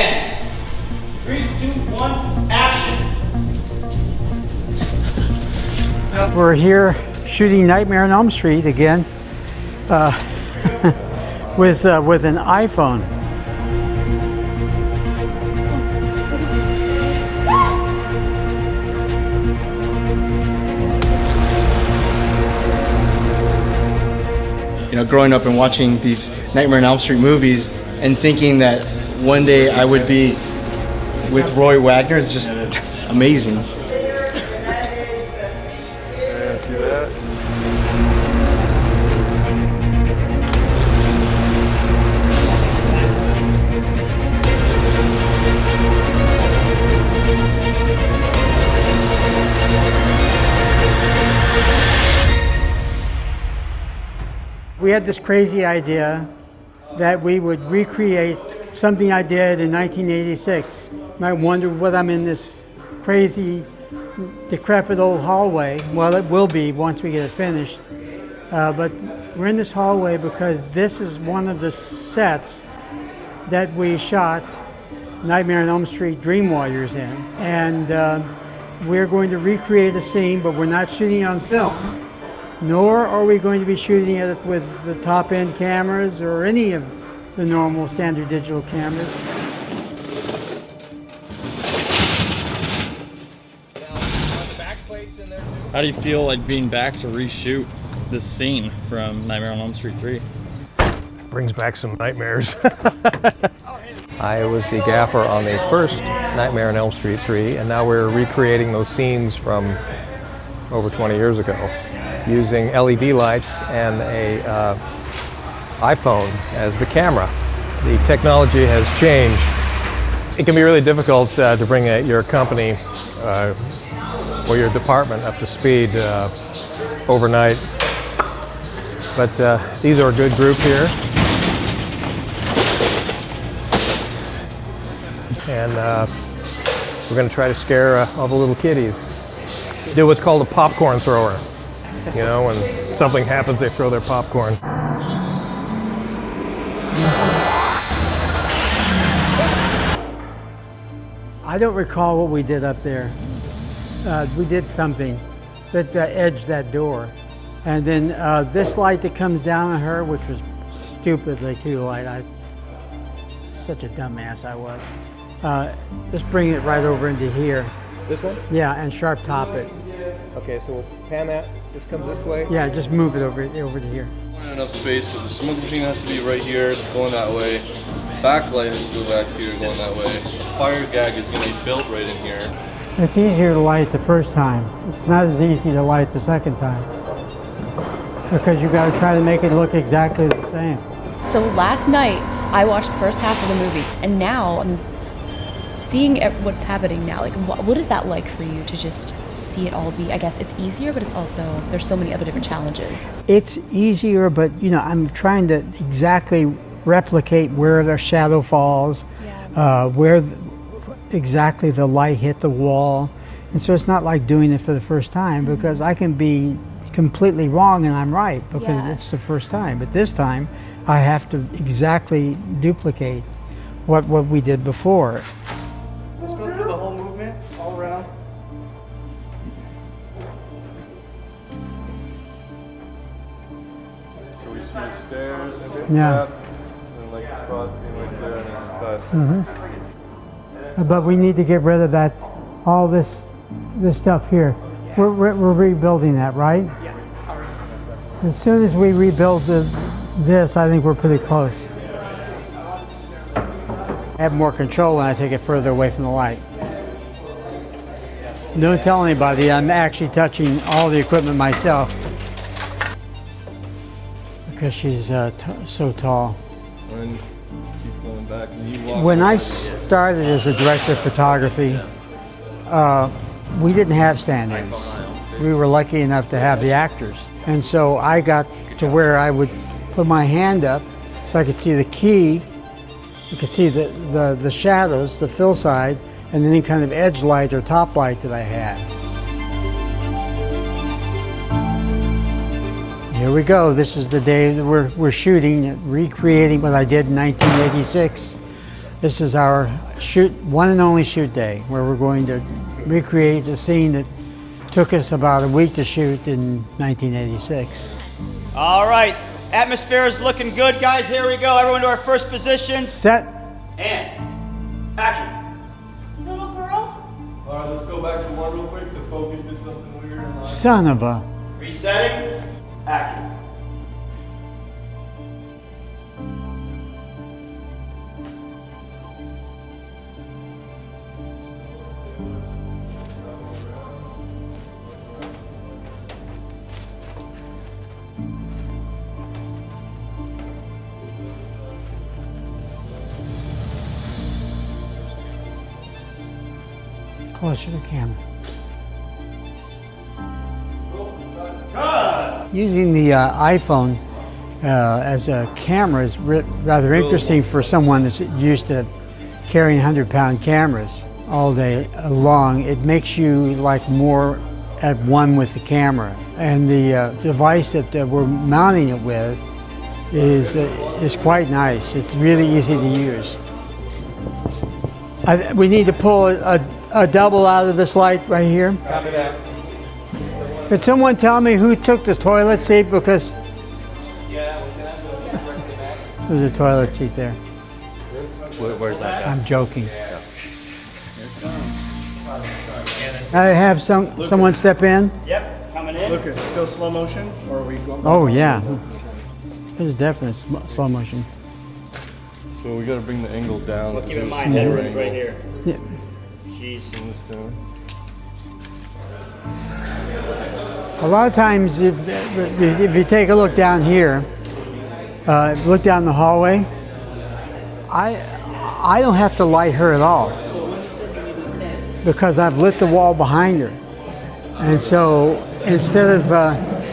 10. 3, 2, 1, action. We're here shooting Nightmare on Elm Street again with an iPhone. You know, growing up and watching these Nightmare on Elm Street movies and thinking that one day I would be with Roy Wagner is just amazing. Yeah, see that? We had this crazy idea that we would recreate something I did in 1986. You might wonder what I'm in this crazy, decrepit old hallway. Well, it will be once we get it finished. But we're in this hallway because this is one of the sets that we shot Nightmare on Elm Street Dream Warriors in. And we're going to recreate a scene, but we're not shooting on film. Nor are we going to be shooting it with the top-end cameras or any of the normal standard digital cameras. How do you feel like being back to reshoot this scene from Nightmare on Elm Street 3? Brings back some nightmares. I was the gaffer on the first Nightmare on Elm Street 3, and now we're recreating those scenes from over 20 years ago, using LED lights and a iPhone as the camera. The technology has changed. It can be really difficult to bring your company or your department up to speed overnight. But these are a good group here. And we're going to try to scare all the little kiddies. Do what's called a popcorn thrower. You know, when something happens, they throw their popcorn. I don't recall what we did up there. We did something that edged that door. And then this light that comes down on her, which was stupidly too light. Such a dumbass I was. Just bring it right over into here. This one? Yeah, and sharp top it. Okay, so we'll pan that. This comes this way? Yeah, just move it over to here. Not enough space because the smoke machine has to be right here, going that way. Backlight has to go back here, going that way. Fire gag is going to be built right in here. It's easier to light the first time. It's not as easy to light the second time because you've got to try to make it look exactly the same. So last night I watched the first half of the movie, and now I'm seeing what's happening now. Like, what is that like for you to just see it all be? I guess it's easier, but it's also, there's so many other different challenges. It's easier, but you know, I'm trying to exactly replicate where the shadow falls, where exactly the light hit the wall. And so it's not like doing it for the first time, because I can be completely wrong and I'm right because it's the first time. But this time I have to exactly duplicate what we did before. Let's go through the whole movement, all around. So we see stairs, Yeah. and like cross being right there, and it's cut. But we need to get rid of that, all this stuff here. We're rebuilding that, right? Yeah. As soon as we rebuild this, I think we're pretty close. I have more control when I take it further away from the light. Don't tell anybody, I'm actually touching all the equipment myself because she's so tall. And keep going back. And you walk When I started as a director of photography, we didn't have stand-ins. We were lucky enough to have the actors. And so I got to where I would put my hand up so I could see the key. You could see the shadows, the fill side, and any kind of edge light or top light that I had. Here we go. This is the day that we're shooting, recreating what I did in 1986. This is our one and only shoot day, where we're going to recreate a scene that took us about a week to shoot in 1986. All right, atmosphere is looking good, guys. Here we go. Everyone to our first positions. Set. And action. Little girl? All right, let's go back to one real quick. The focus did something weird. And Son of a. Resetting. Action. Closer to the camera. Using the iPhone as a camera is rather interesting for someone that's used to carrying 100-pound cameras all day long. It makes you like more at one with the camera. And the device that we're mounting it with is quite nice. It's really easy to use. We need to pull a double out of this light right here. Copy that. Could someone tell me who took the toilet seat? Because there's a toilet seat there. Where's that? I'm joking. I have someone step in. Yep, coming in. Lucas, still slow motion, or are we going? Oh yeah, it is definitely slow motion. so we gotta bring the angle down. Well, keep in because mind, there's headroom's more right angle. here. Yeah. Jeez. Bring this down. A lot of times, if you take a look down here, look down the hallway, I don't have to light her at all because I've lit the wall behind her. And so instead of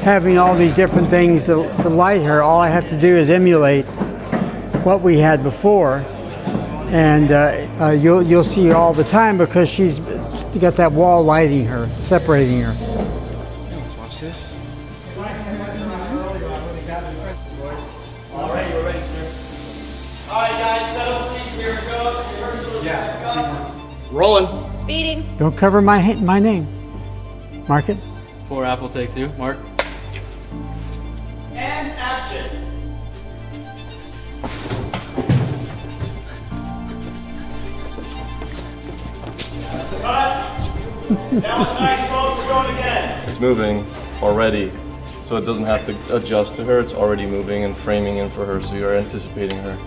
having all these different things to light her, all I have to do is emulate what we had before. And you'll see her all the time because she's got that wall lighting her, separating her. Let's watch this. All right, you're ready, sir. All right, guys, settle, please. Here we go. Rehearsal is Rolling. Speeding. Don't cover my name. Mark it. For Apple, take two. Mark. And action. Cut. That was nice, folks. We're going again. It's moving already, so it doesn't have to adjust to her. It's already moving and framing in for her, so you're anticipating her.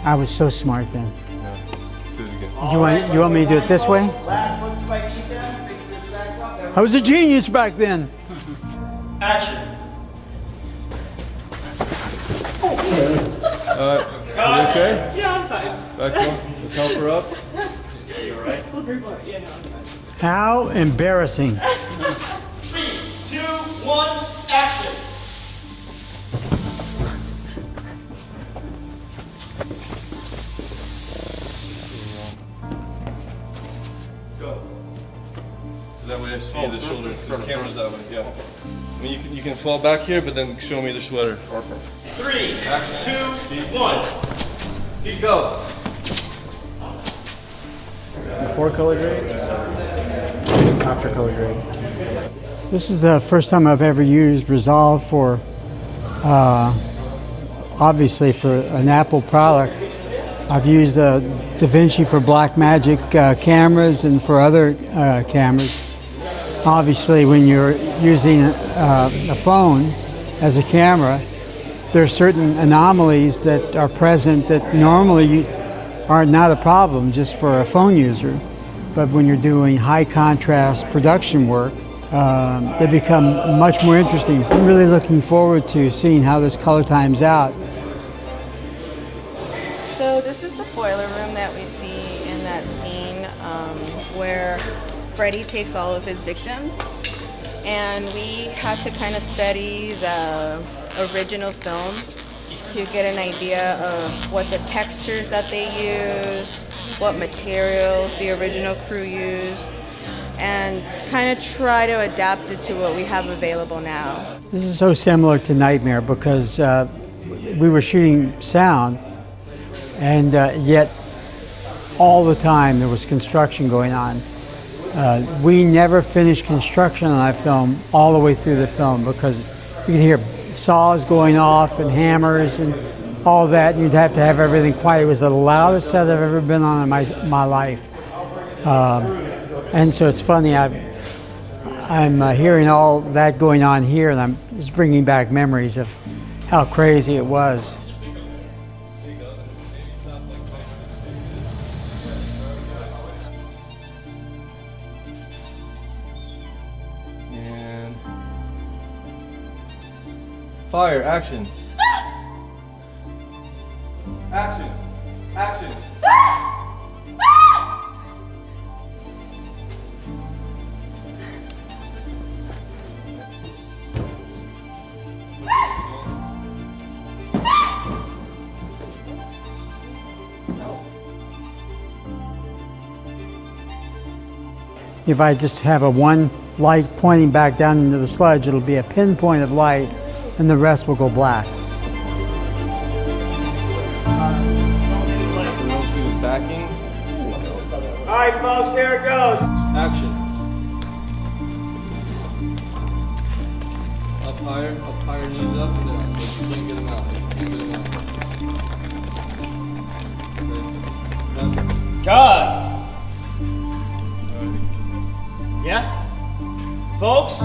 I was so smart then. Let's do it again. You want me to do it this way? Last looks by Ethan. Fix this back up. I was a genius back then. Action. You okay? Yeah, I'm fine. Back on. Let's help her up. Yeah, no, I'm fine. How embarrassing. 3, 2, 1, action. Go. That way I see the shoulder, because the camera's that way, yeah. I mean, you can fall back here, but then show me the sweater. 3, 2, 1. Keep go. Before color grade? After color grade. This is the first time I've ever used Resolve for, obviously for an Apple product. I've used DaVinci for Blackmagic cameras and for other cameras. Obviously, when you're using a phone as a camera, there are certain anomalies that are present that normally are not a problem just for a phone user. But when you're doing high contrast production work, they become much more interesting. I'm really looking forward to seeing how this color times out. So this is the boiler room that we see in that scene where Freddy takes all of his victims, and we had to kind of study the original film to get an idea of what the textures that they used, what materials the original crew used, and kind of try to adapt it to what we have available now. This is so similar to Nightmare because we were shooting sound, and yet all the time there was construction going on. We never finished construction on that film all the way through the film because you could hear saws going off and hammers and all that, and you'd have to have everything quiet. It was the loudest set I've ever been on in my life. And so it's funny, I'm hearing all that going on here, and it's bringing back memories of how crazy it was. And fire, action. Action. Action. If I just have one light pointing back down into the sludge, it'll be a pinpoint of light, and the rest will go black. Backing. All right, folks, here it goes. Action. Up higher, knees up, and then let's swing, get them out. Get them out. Okay. Cut. Yeah? Folks,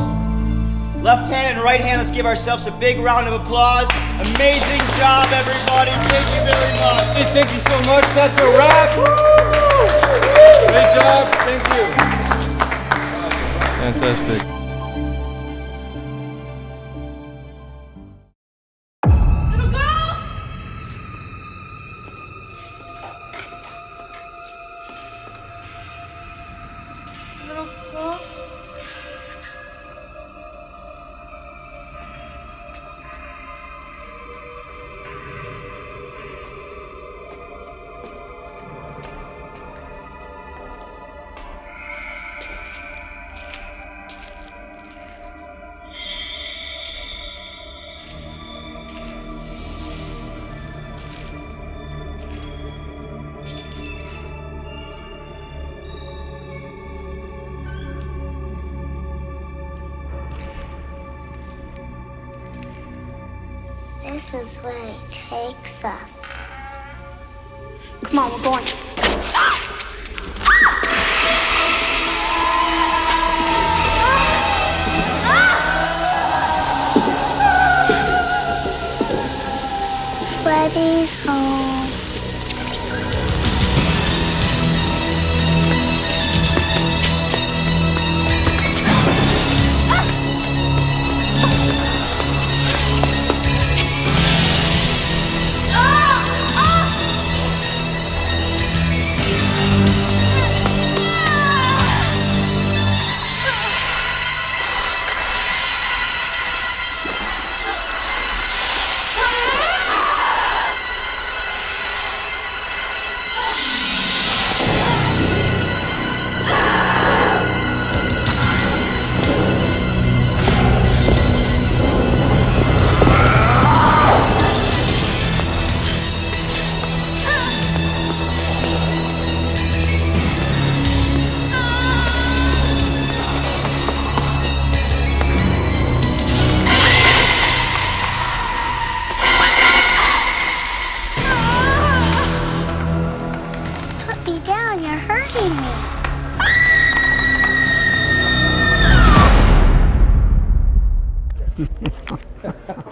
left hand and right hand, let's give ourselves a big round of applause. Amazing job, everybody. Thank you very much. Hey, thank you so much. That's a wrap. Great job. Thank you. Fantastic. This is where he takes us. Come on, we're going. Freddy's home.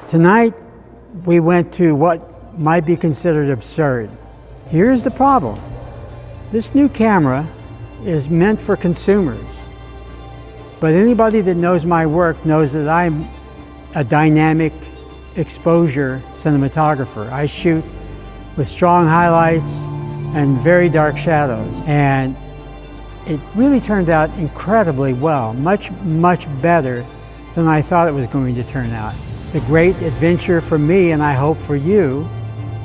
Tonight, we went to what might be considered absurd. Here's the problem. This new camera is meant for consumers. But anybody that knows my work knows that I'm a dynamic exposure cinematographer. I shoot with strong highlights and very dark shadows. And it really turned out incredibly well, much, much better than I thought it was going to turn out. The great adventure for me, and I hope for you,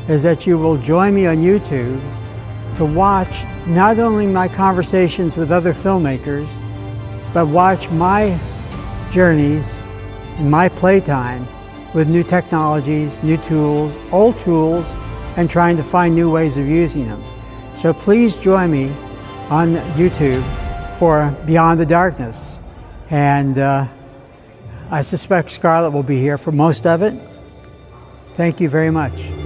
is that you will join me on YouTube to watch not only my conversations with other filmmakers, but watch my journeys and my playtime with new technologies, new tools, old tools, and trying to find new ways of using them. So please join me on YouTube for Beyond the Darkness. And I suspect Scarlett will be here for most of it. Thank you very much.